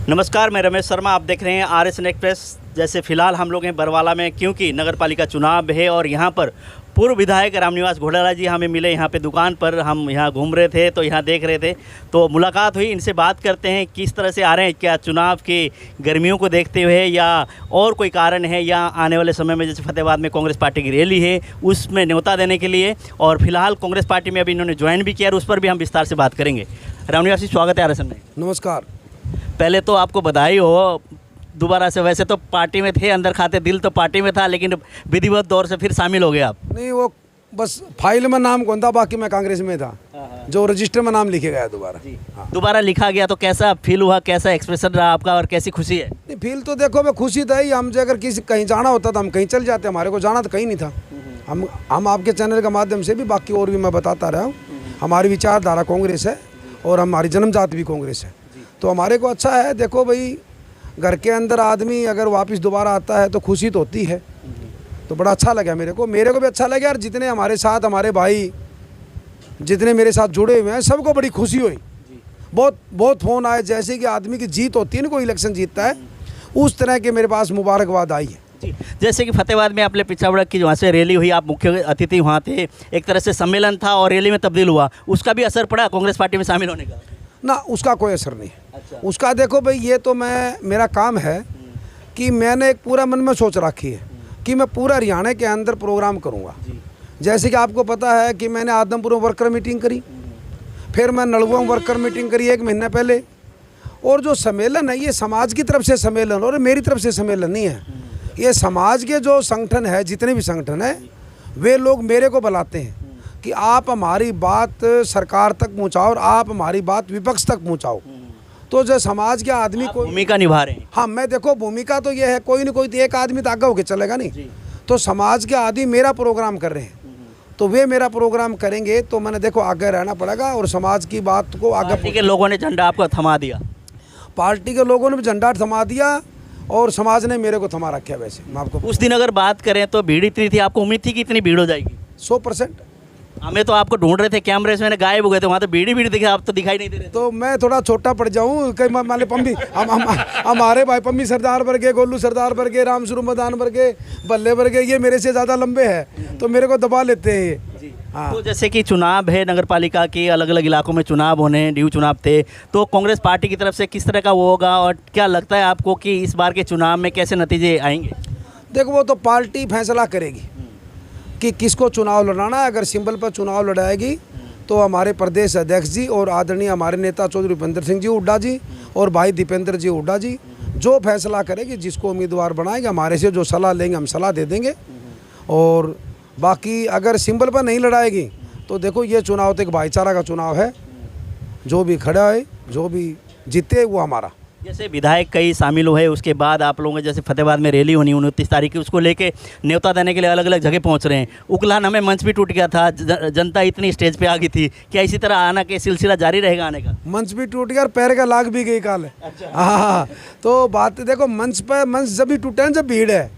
नमस्कार, मैं रमेश शर्मा। आप देख रहे हैं RSN एक्सप्रेस। जैसे फ़िलहाल हम लोग हैं बरवाला में, क्योंकि नगर पालिका चुनाव है और यहाँ पर पूर्व विधायक रामनिवास घोटाला जी हमें मिले। यहाँ पे दुकान पर हम यहाँ घूम रहे थे तो यहाँ देख रहे थे तो मुलाकात हुई। इनसे बात करते हैं किस तरह से आ रहे हैं, क्या चुनाव की गर्मियों को देखते हुए या और कोई कारण है, या आने वाले समय में जैसे फतेहाबाद में कांग्रेस पार्टी की रैली है उसमें न्योता देने के लिए, और फिलहाल कांग्रेस पार्टी में अभी इन्होंने ज्वाइन भी किया और उस पर भी हम विस्तार से बात करेंगे। रामनिवास जी, स्वागत है RSN में। नमस्कार। पहले तो आपको बधाई हो दोबारा से। वैसे तो पार्टी में थे, अंदर खाते दिल तो पार्टी में था, लेकिन विधिवत दौर से फिर शामिल हो गए आप। नहीं, वो बस फाइल में नाम कौन था, बाकी मैं कांग्रेस में था। जो रजिस्टर में नाम लिखे गया दोबारा। हाँ। दोबारा लिखा गया तो कैसा फील हुआ, कैसा एक्सप्रेशन रहा आपका और कैसी खुशी है? नहीं, फील तो देखो मैं खुशी था ही। हम अगर किसी कहीं जाना होता तो हम कहीं चल जाते, हमारे को जाना तो कहीं नहीं था। हम आपके चैनल के माध्यम से भी, बाकी और भी मैं बताता रहा हूँ, हमारी विचारधारा कांग्रेस है और हमारी जन्मजात भी कांग्रेस है। तो हमारे को अच्छा है। देखो भाई, घर के अंदर आदमी अगर वापस दोबारा आता है तो खुशी तो होती है। तो बड़ा अच्छा लगा मेरे को भी अच्छा लगा। और जितने हमारे साथ हमारे भाई जितने मेरे साथ जुड़े हुए हैं सबको बड़ी खुशी हुई। बहुत फ़ोन आए। जैसे कि आदमी की जीत होती है ना, कोई इलेक्शन जीतता है, उस तरह के मेरे पास मुबारकबाद आई है। जैसे कि फतेहाबाद में आपने पिछावड़ा की वहाँ से रैली हुई, आप मुख्य अतिथि वहाँ थे, एक तरह से सम्मेलन था और रैली में तब्दील हुआ, उसका भी असर पड़ा कांग्रेस पार्टी में शामिल होने का? ना, उसका कोई असर नहीं है। अच्छा। उसका देखो भाई, ये तो मेरा काम है कि मैंने एक पूरा मन में सोच रखी है कि मैं पूरा हरियाणा के अंदर प्रोग्राम करूँगा। जैसे कि आपको पता है कि मैंने आदमपुर में वर्कर मीटिंग करी, फिर मैं नलवा में वर्कर मीटिंग करी 1 महीना पहले। और जो सम्मेलन है ये समाज की तरफ से सम्मेलन, और मेरी तरफ से सम्मेलन नहीं है। ये समाज के जो संगठन है, जितने भी संगठन है, वे लोग मेरे को बुलाते हैं कि आप हमारी बात सरकार तक पहुँचाओ और आप हमारी बात विपक्ष तक पहुँचाओ। तो जो समाज के आदमी को भूमिका निभा रहे हैं। हाँ, मैं देखो भूमिका तो ये है, कोई ना कोई तो एक आदमी तो आगे होके चलेगा नहीं। तो समाज के आदमी मेरा प्रोग्राम कर रहे हैं तो वे मेरा प्रोग्राम करेंगे, तो मैंने देखो आगे रहना पड़ेगा और समाज की बात को आगे। पार्टी के लोगों ने झंडा आपको थमा दिया? पार्टी के लोगों ने भी झंडा थमा दिया और समाज ने मेरे को थमा रखा है। वैसे मैं आपको उस दिन अगर बात करें तो भीड़ इतनी थी, आपको उम्मीद थी कि इतनी भीड़ हो जाएगी? 100%। हमें तो आपको ढूंढ रहे थे, कैमरे से मैंने गायब हो गए थे, वहाँ तो भीड़ दिखे, आप तो दिखाई नहीं दे रहे। तो मैं थोड़ा छोटा पड़ जाऊँ कहीं, मान लो पम्मी हमारे भाई पम्मी सरदार वर्गे, गोलू सरदार वर्गे, राम शुरू मदान वर्गे, बल्ले वर्गे, ये मेरे से ज़्यादा लंबे हैं तो मेरे को दबा लेते हैं ये। हाँ। तो जैसे कि चुनाव है, नगर पालिका के अलग अलग इलाकों में चुनाव होने, ड्यू चुनाव थे, तो कांग्रेस पार्टी की तरफ से किस तरह का वो होगा और क्या लगता है आपको कि इस बार के चुनाव में कैसे नतीजे आएंगे? देखो, वो तो पार्टी फैसला करेगी कि किसको चुनाव लड़ाना है। अगर सिंबल पर चुनाव लड़ाएगी तो हमारे प्रदेश अध्यक्ष जी और आदरणीय हमारे नेता चौधरी भूपेंद्र सिंह जी हुड्डा जी और भाई दीपेंद्र जी हुड्डा जी जो फैसला करेगी, जिसको उम्मीदवार बनाएंगे, हमारे से जो सलाह लेंगे हम सलाह दे देंगे। और बाकी अगर सिंबल पर नहीं लड़ाएगी तो देखो, ये चुनाव तो एक भाईचारा का चुनाव है। जो भी खड़ा है, जो भी जीते, वो हमारा। जैसे विधायक कई शामिल हुए, उसके बाद आप लोगों के जैसे फतेहाबाद में रैली होनी 29 तारीख की, उसको लेके न्योता देने के लिए अलग अलग जगह पहुंच रहे हैं। उकलाना में मंच भी टूट गया था, जनता इतनी स्टेज पे आ गई थी, क्या इसी तरह आना के सिलसिला जारी रहेगा आने का? मंच भी टूट गया और पैर का लाग भी गई काल। अच्छा। हाँ, तो बात देखो, मंच जब भी टूटे जब भीड़ है।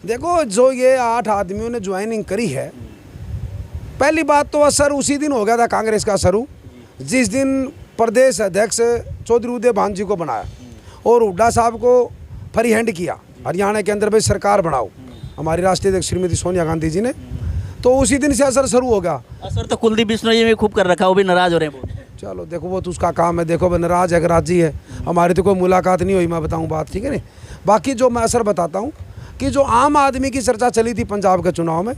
देखो, जो ये 8 आदमियों ने ज्वाइनिंग करी है, पहली बात तो असर उसी दिन हो गया था कांग्रेस का शुरू, जिस दिन प्रदेश अध्यक्ष चौधरी उदय भान जी को बनाया और हुड्डा साहब को फ्री हैंड किया हरियाणा के अंदर, भाई सरकार बनाओ, हमारी राष्ट्रीय अध्यक्ष श्रीमती सोनिया गांधी जी ने। तो उसी दिन से असर शुरू हो गया। असर तो कुलदीप बिश्नोई जी ने खूब कर रखा, वो भी नाराज हो रहे हैं बहुत। चलो देखो, वो तो उसका काम है। देखो, वो नाराज है, राजी है, हमारी तो कोई मुलाकात नहीं हुई, मैं बताऊँ बात, ठीक है नहीं। बाकी जो मैं असर बताता हूँ कि जो आम आदमी की चर्चा चली थी पंजाब के चुनाव में,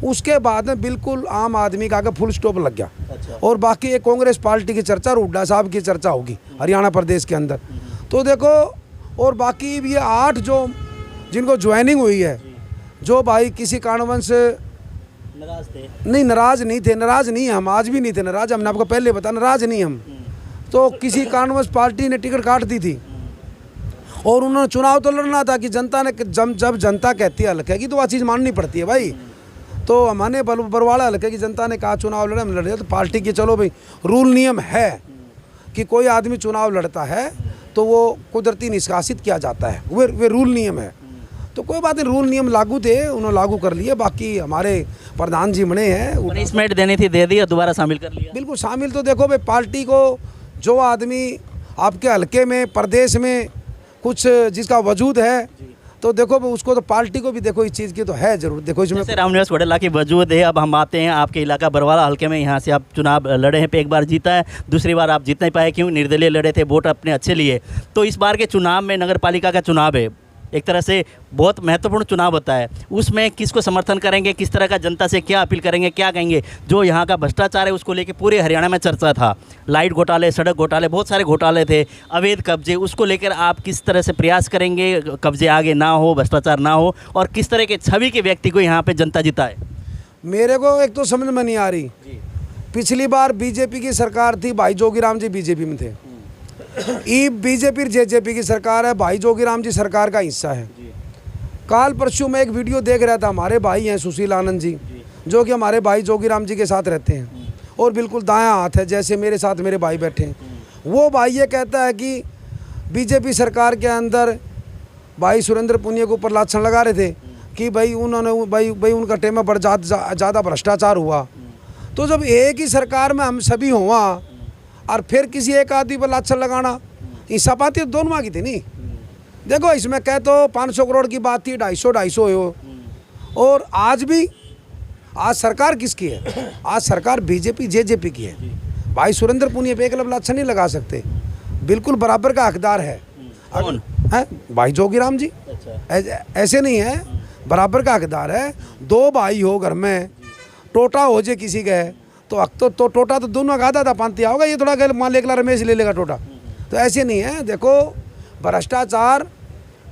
उसके बाद में बिल्कुल आम आदमी का आगे फुल स्टॉप लग गया। अच्छा। और बाकी एक कांग्रेस पार्टी की चर्चा और हुड्डा साहब की चर्चा होगी हरियाणा प्रदेश के अंदर। तो देखो, और बाकी ये 8 जो जिनको ज्वाइनिंग हुई है, जो भाई किसी कारणवश नाराज थे? नहीं, नाराज नहीं है हम, आज भी नहीं थे नाराज। हमने आपको पहले बताया, नाराज नहीं हम। तो किसी कारणवश पार्टी ने टिकट काट दी थी और उन्होंने चुनाव तो लड़ना था कि जनता ने जब जनता कहती है हल्के की तो वह चीज़ माननी पड़ती है भाई। तो हमारे बरवाड़ा हल्के की जनता ने कहा चुनाव लड़े, हम लड़े। तो पार्टी की चलो भाई, रूल नियम है कि कोई आदमी चुनाव लड़ता है तो वो कुदरती निष्कासित किया जाता है, वे रूल नियम है। तो कोई बात नहीं, रूल नियम लागू थे, उन्होंने लागू कर लिए। बाकी हमारे प्रधान जी बने हैं, पनिशमेंट देनी थी दे दी और दोबारा शामिल कर लिया। बिल्कुल शामिल। तो देखो भाई, पार्टी को जो आदमी आपके हलके में, प्रदेश में कुछ जिसका वजूद है, तो देखो उसको तो पार्टी को भी देखो इस चीज़ की तो है ज़रूर। देखो इसमें जैसे रामनिवास घोटाला की वजूद है। अब हम आते हैं आपके इलाका बरवाला हल्के में, यहाँ से आप चुनाव लड़े हैं, पे एक बार जीता है, दूसरी बार आप जीत नहीं पाए, क्यों? निर्दलीय लड़े थे, वोट अपने अच्छे लिए। तो इस बार के चुनाव में नगर पालिका का चुनाव है, एक तरह से बहुत महत्वपूर्ण चुनाव होता है, उसमें किसको समर्थन करेंगे, किस तरह का जनता से क्या अपील करेंगे, क्या कहेंगे? जो यहाँ का भ्रष्टाचार है उसको लेकर पूरे हरियाणा में चर्चा था, लाइट घोटाले, सड़क घोटाले, बहुत सारे घोटाले थे, अवैध कब्जे, उसको लेकर आप किस तरह से प्रयास करेंगे कब्जे आगे ना हो, भ्रष्टाचार ना हो, और किस तरह के छवि के व्यक्ति को यहाँ पे जनता जिताए? मेरे को एक तो समझ में नहीं आ रही, पिछली बार बीजेपी की सरकार थी, भाई जोगीराम जी बीजेपी में थे, ई बीजेपी जेजेपी की सरकार है, भाई जोगीराम जी सरकार का हिस्सा है। काल परसों में एक वीडियो देख रहा था, हमारे भाई हैं सुशील आनंद जी, जो कि हमारे भाई जोगीराम जी के साथ रहते हैं और बिल्कुल दायां हाथ है, जैसे मेरे साथ मेरे भाई बैठे हैं। वो भाई ये कहता है कि बीजेपी सरकार के अंदर भाई सुरेंद्र पुनिया के ऊपर लाछन लगा रहे थे कि भाई उन्होंने भाई उनका टेम में बड़ा ज़्यादा भ्रष्टाचार हुआ। तो जब एक ही सरकार में हम सभी हुआ और फिर किसी एक आदमी पर लाछन लगाना, ये सपाती दोनों की थी नहीं। देखो इसमें कह तो 500 करोड़ की बात थी, 250 हो, और आज भी आज सरकार किसकी है? आज सरकार बीजेपी जेजेपी की है। भाई सुरेंद्र पुनिया पे एक लाछन नहीं लगा सकते, बिल्कुल बराबर का हकदार है। कौन है? भाई जोगीराम जी। ऐसे नहीं है, बराबर का हकदार है। दो भाई हो घर में, टोटा हो जाए किसी का तो टोटा तो दोनों का आधा था पांतिया होगा, ये थोड़ा गल मान ले रमेश ले लेगा टोटा, तो ऐसे नहीं है। देखो भ्रष्टाचार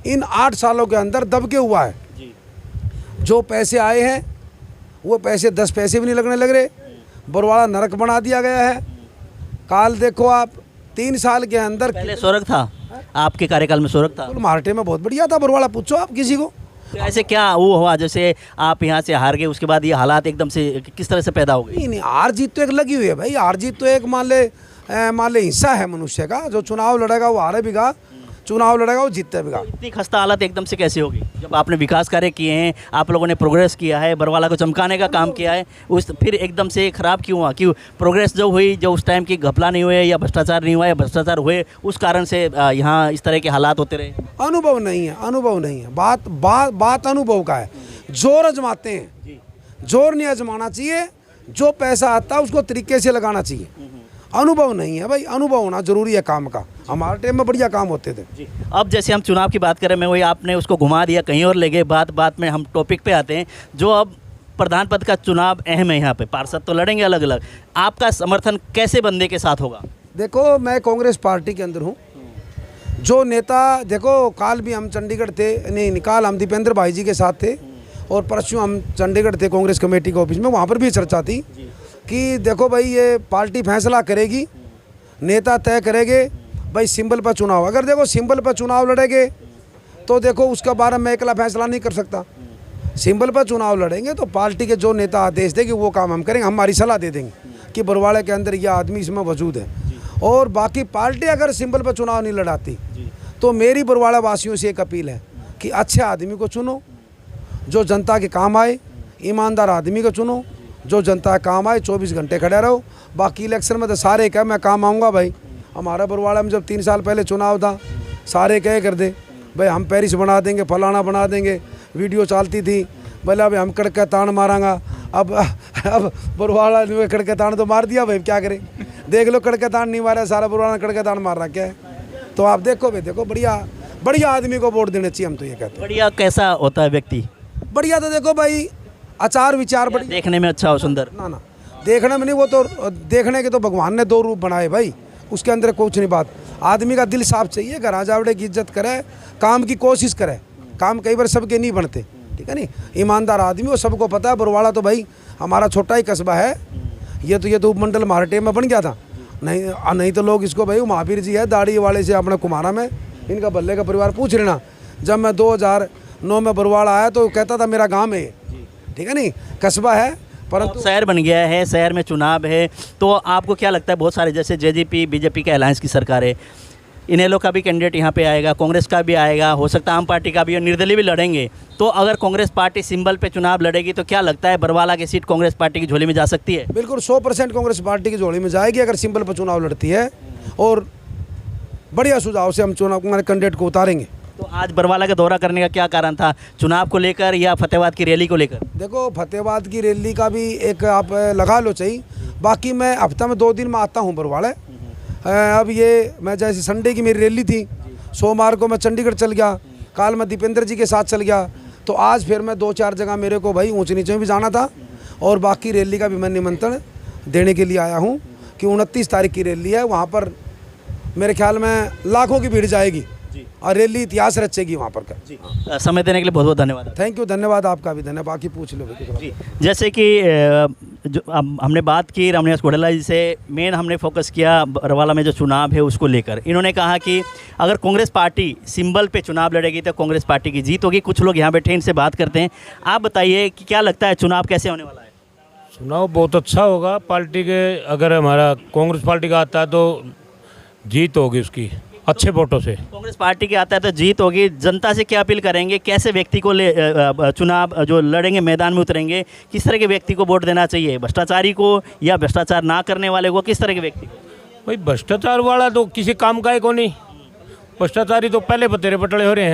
इन 8 सालों के अंदर दब के हुआ है। जो पैसे आए हैं वो पैसे 10 पैसे भी नहीं लगने लग रहे, बरवाला नरक बना दिया गया है। काल देखो आप 3 साल के अंदर, पहले स्वर्ग था, आपके कार्यकाल में स्वर्ग था, मार्टे में बहुत बढ़िया था बरवाला, पूछो आप किसी को। तो ऐसे क्या वो हुआ जैसे आप यहाँ से हार गए, उसके बाद ये हालात एकदम से किस तरह से पैदा हो गए? नहीं, हार जीत तो एक लगी हुई है भाई, हार जीत तो एक मान ले हिस्सा है मनुष्य का। जो चुनाव लड़ेगा वो हारे बिगा, चुनाव लड़ेगा वो जीतते बिगा। इतनी खस्ता हालत एकदम से कैसे होगी जब आपने विकास कार्य किए हैं, आप लोगों ने प्रोग्रेस किया है, बरवाला को चमकाने का काम किया है, उस फिर एकदम से खराब क्यों हुआ? क्यों प्रोग्रेस जो हुई, जो उस टाइम की घपला नहीं हुए या भ्रष्टाचार नहीं हुआ या भ्रष्टाचार हुए, उस कारण से यहाँ इस तरह के हालात होते रहे? अनुभव नहीं है, अनुभव नहीं है, बात अनुभव का है। जोर आजमाते हैं, जोर नहीं आजमाना चाहिए, जो पैसा आता है उसको तरीके से लगाना चाहिए। अनुभव नहीं है भाई, अनुभव होना जरूरी है काम का। हमारे टाइम में बढ़िया काम होते थे। अब जैसे हम चुनाव की बात करें, मैं वही आपने उसको घुमा दिया, कहीं और ले गए, बात में हम टॉपिक पे आते हैं। जो अब प्रधान पद का चुनाव अहम है, यहाँ पे पार्षद तो लड़ेंगे अलग अलग, आपका समर्थन कैसे बंदे के साथ होगा? देखो मैं कांग्रेस पार्टी के अंदर हूँ, जो नेता देखो काल भी हम चंडीगढ़ थे, नहीं काल हम दीपेंद्र भाई जी के साथ थे और परसों हम चंडीगढ़ थे कांग्रेस कमेटी के ऑफिस में, वहाँ पर भी चर्चा थी कि देखो भाई ये पार्टी फैसला करेगी, नेता तय करेंगे भाई सिंबल पर चुनाव। अगर देखो सिंबल पर चुनाव लड़ेंगे तो देखो उसके बारे में अकेला फैसला नहीं कर सकता। सिंबल पर चुनाव लड़ेंगे तो पार्टी के जो नेता आदेश देंगे वो काम हम करेंगे, हमारी सलाह दे देंगे कि बरवाड़े के अंदर यह आदमी इसमें मौजूद है। और बाकी पार्टी अगर सिंबल पर चुनाव नहीं लड़ाती तो मेरी बरवाड़ा वासियों से एक अपील है कि अच्छे आदमी को चुनो, जो जनता के काम आए, ईमानदार आदमी को चुनो, जो जनता का काम आए, 24 घंटे खड़े रहो। बाकी इलेक्शन में तो सारे कहे मैं काम आऊँगा भाई। हमारा बरवाड़ा में जब 3 साल पहले चुनाव था, सारे कहे कर दे भाई हम पेरिस बना देंगे, फलाना बना देंगे, वीडियो चलती थी बोला भाई हम कड़के तान मारांगा। अब बरवाड़ा ने कड़के तान तो मार दिया भाई, क्या करें? देख लो कड़के तान नहीं मारा, सारा बरवाड़ा कड़के तान मार रहा क्या है। तो आप देखो भाई, देखो बढ़िया आदमी को वोट देना चाहिए, हम तो ये कहते हैं। बढ़िया कैसा होता है व्यक्ति? बढ़िया तो देखो भाई आचार विचार बढ़िया, देखने में अच्छा हो, सुंदर ना देखने में नहीं, वो तो देखने के तो भगवान ने 2 रूप बनाए भाई, उसके अंदर कुछ नहीं बात। आदमी का दिल साफ चाहिए, घर आजावड़े की इज्जत करे, काम की कोशिश करे। काम कई बार सबके नहीं बनते, ठीक है नहीं, ईमानदार आदमी, वो सबको पता है। बरवाड़ा तो भाई हमारा छोटा ही कस्बा है, ये तो उपमंडल मार्टे में बन गया था, नहीं तो लोग इसको भाई महावीर जी है दाढ़ी वाले से अपना कुमारा में, इनका बल्ले का परिवार पूछ लेना। जब मैं 2009 में बरवाड़ा आया तो कहता था मेरा गाँव है, ठीक है नहीं, कस्बा है, परंतु शहर बन गया है, शहर में चुनाव है। तो आपको क्या लगता है, बहुत सारे जैसे जेजेपी बीजेपी का अलायंस की सरकार है, इनेलो का भी कैंडिडेट यहाँ पे आएगा, कांग्रेस का भी आएगा, हो सकता है आम पार्टी का भी और निर्दलीय भी लड़ेंगे। तो अगर कांग्रेस पार्टी सिंबल पे चुनाव लड़ेगी तो क्या लगता है बरवाला की सीट कांग्रेस पार्टी की झोली में जा सकती है? बिल्कुल 100% कांग्रेस पार्टी की झोली में जाएगी अगर सिंबल पर चुनाव लड़ती है। और बढ़िया सुझाव से हम चुनाव हमारे कैंडिडेट को उतारेंगे। तो आज बरवाला का दौरा करने का क्या कारण था, चुनाव को लेकर या फतेहाबाद की रैली को लेकर? देखो फतेहाबाद की रैली का भी एक आप लगा लो चाहिए, बाकी मैं हफ्ता में 2 दिन में आता हूँ बरवाला। अब ये मैं जैसे संडे की मेरी रैली थी, सोमवार को मैं चंडीगढ़ चल गया, कल मैं दीपेंद्र जी के साथ चल गया, तो आज फिर मैं 2-4 जगह मेरे को भाई ऊँच नीचे में भी जाना था और बाकी रैली का भी मैं निमंत्रण देने के लिए आया हूँ कि 29 तारीख की रैली है, वहाँ पर मेरे ख्याल में लाखों की भीड़ जाएगी और रैली इतिहास रचेगी वहाँ पर का। समय देने के लिए बहुत बहुत धन्यवाद। थैंक यू, धन्यवाद आपका भी, धन्यवाद। बाकी पूछ लो जी, जैसे कि जो अब हमने बात की रामनिवास घोडेला जी से, मेन हमने फोकस किया बरवाला में जो चुनाव है उसको लेकर। इन्होंने कहा कि अगर कांग्रेस पार्टी सिंबल पे चुनाव लड़ेगी तो कांग्रेस पार्टी की जीत होगी। कुछ लोग यहाँ बैठे इनसे बात करते हैं। आप बताइए कि क्या लगता है चुनाव कैसे होने वाला है? चुनाव बहुत अच्छा होगा पार्टी के, अगर हमारा कांग्रेस पार्टी का आता है तो जीत होगी उसकी अच्छे वोटों से। कांग्रेस पार्टी के आता है तो जीत होगी। जनता से क्या अपील करेंगे, कैसे व्यक्ति को ले चुनाव जो लड़ेंगे मैदान में उतरेंगे, किस तरह के व्यक्ति को वोट देना चाहिए, भ्रष्टाचारी को या भ्रष्टाचार ना करने वाले को, किस तरह के व्यक्ति को? भाई भ्रष्टाचार वाला तो किसी काम का ही को नहीं, भ्रष्टाचारी तो पहले बतेरे पटड़े हो रहे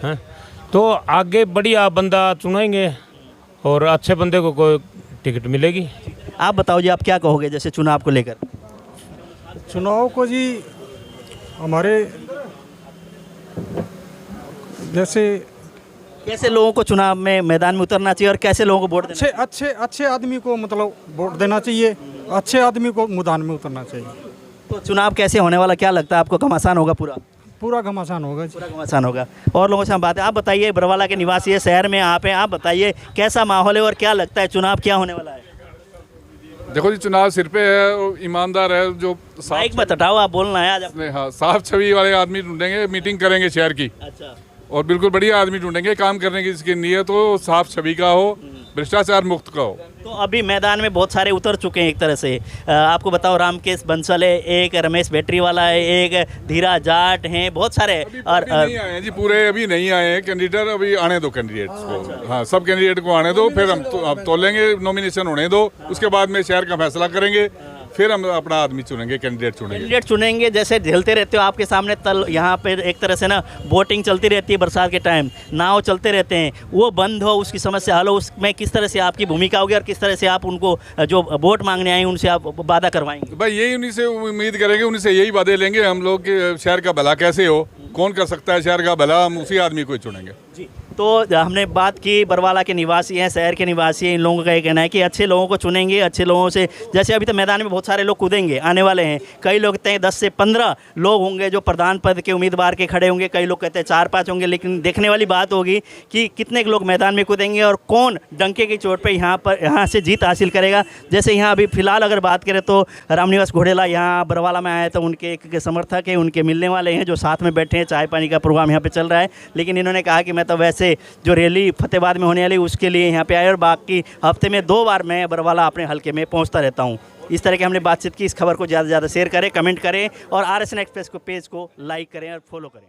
हैं। तो आगे बढ़िया बंदा चुनेंगे और अच्छे बंदे को कोई टिकट मिलेगी। आप बताओ जी, आप क्या कहोगे जैसे चुनाव को लेकर? चुनाव को जी हमारे जैसे कैसे लोगों को चुनाव में मैदान में उतरना चाहिए और कैसे लोगों को वोट देना? अच्छे आदमी को मतलब वोट देना चाहिए, अच्छे आदमी को मैदान में उतरना चाहिए। तो चुनाव कैसे होने वाला, क्या लगता है आपको? घमासान होगा पूरा? पूरा घमासान होगा जी। पूरा घमासान होगा। और लोगों से हम बात है, आप बताइए, बरवाला के निवासी है, शहर में आप हैं, आप बताइए कैसा माहौल है और क्या लगता है चुनाव क्या होने वाला है? देखो जी, चुनाव सिर पे है और ईमानदार है, जो माइक मत हटाओ, आप बोलना है आज। हाँ, साफ छवि वाले आदमी ढूंढेंगे, मीटिंग करेंगे शहर की। अच्छा। और बिल्कुल बढ़िया आदमी ढूंढेंगे, काम करने की जिसकी नीयत हो, साफ छवि का हो, भ्रष्टाचार मुक्त का हो। तो अभी मैदान में बहुत सारे उतर चुके हैं एक तरह से। आपको बताओ, रामकेश बंसल है, एक रमेश बैटरी वाला है, एक धीरा जाट हैं, बहुत सारे। और नहीं आए हैं जी, पूरे अभी नहीं आए हैं कैंडिडेट, अभी आने दो कैंडिडेट्स को। हाँ, सब कैंडिडेट को आने दो, फिर हम तोलेंगे, नॉमिनेशन होने दो, उसके बाद में शहर का फैसला करेंगे, फिर हम अपना आदमी चुनेंगे, कैंडिडेट चुनेंगे। जैसे झेलते रहते हो आपके सामने तल, यहाँ पे एक तरह से ना बोटिंग चलती रहती है बरसात के टाइम, नाव चलते रहते हैं, वो बंद हो, उसकी समस्या हल हो, उसमें किस तरह से आपकी भूमिका होगी और किस तरह से आप उनको जो वोट मांगने आए उनसे आप वादा करवाएंगे? भाई यही उन्हीं से उम्मीद करेंगे, उन्हीं से यही वादे लेंगे हम लोग कि शहर का भला कैसे हो, कौन कर सकता है शहर का भला, हम उसी आदमी को ही चुनेंगे जी। तो हमने बात की, बरवाला के निवासी हैं, शहर के निवासी हैं, इन लोगों का ये कहना है कि अच्छे लोगों को चुनेंगे, अच्छे लोगों से। जैसे अभी तो मैदान में बहुत सारे लोग कूदेंगे, आने वाले हैं, कई लोग कहते हैं 10 से 15 लोग होंगे जो प्रधान पद के उम्मीदवार के खड़े होंगे, कई लोग कहते हैं 4-5 होंगे, लेकिन देखने वाली बात होगी कि कितने लोग मैदान में कूदेंगे और कौन डंके की चोट पर यहाँ से जीत हासिल करेगा। जैसे यहाँ अभी फिलहाल अगर बात करें तो रामनिवास घोडेला यहाँ बरवाला में आए तो उनके एक समर्थक हैं, उनके मिलने वाले हैं जो साथ में बैठे हैं, चाय पानी का प्रोग्राम यहाँ पे चल रहा है। लेकिन इन्होंने कहा कि मैं तो वैसे जो रैली फतेहाबाद में होने वाली उसके लिए यहाँ पे आए और बाकी हफ्ते में 2 बार मैं बरवाला अपने हलके में पहुँचता रहता हूँ। इस तरह की हमने बातचीत की। इस खबर को ज़्यादा से ज़्यादा शेयर करें, कमेंट करें और RSN एक्सप्रेस को पेज को लाइक करें और फॉलो करें।